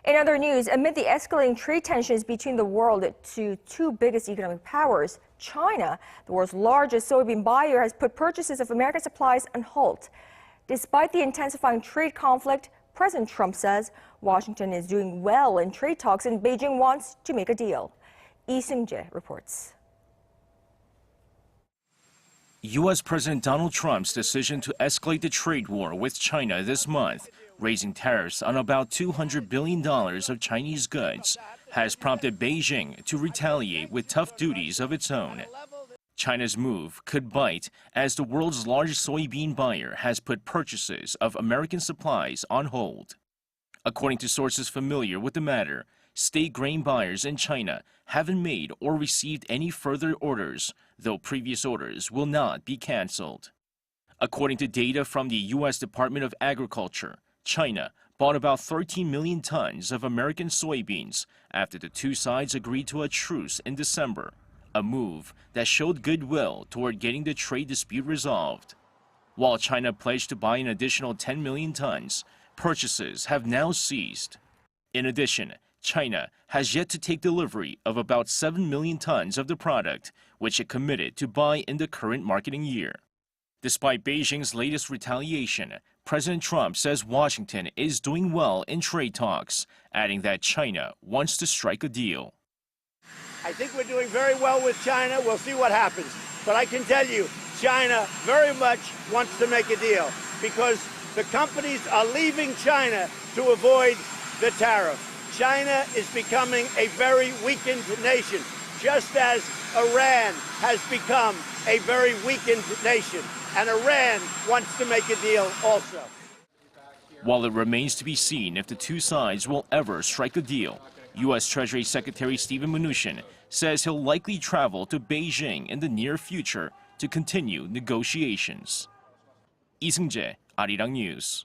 In other news, amid the escalating trade tensions between the world's two biggest economic powers, China, the world's largest soybean buyer, has put purchases of American supplies on halt. Despite the intensifying trade conflict, President Trump says Washington is doing well in trade talks and Beijing wants to make a deal. Seung-jae reports. U.S. President Donald Trump's decision to escalate the trade war with China this month, raising tariffs on about $200 billion of Chinese goods, has prompted Beijing to retaliate with tough duties of its own. China's move could bite as the world's largest soybean buyer has put purchases of American supplies on hold. According to sources familiar with the matter, state grain buyers in China haven't made or received any further orders, though previous orders will not be canceled. According to data from the U.S. Department of Agriculture, China bought about 13 million tons of American soybeans after the two sides agreed to a truce in December, a move that showed goodwill toward getting the trade dispute resolved. While China pledged to buy an additional 10 million tons, purchases have now ceased. In addition, China has yet to take delivery of about 7 million tons of the product, which it committed to buy in the current marketing year. Despite Beijing's latest retaliation, President Trump says Washington is doing well in trade talks, adding that China wants to strike a deal. I think we're doing very well with China. We'll see what happens. But I can tell you, China very much wants to make a deal because the companies are leaving China to avoid the tariff. China is becoming a very weakened nation, just as Iran has become a very weakened nation. And Iran wants to make a deal also. While it remains to be seen if the two sides will ever strike a deal, U.S. Treasury Secretary Steven Mnuchin says he'll likely travel to Beijing in the near future to continue negotiations. Seung-jae, Arirang News.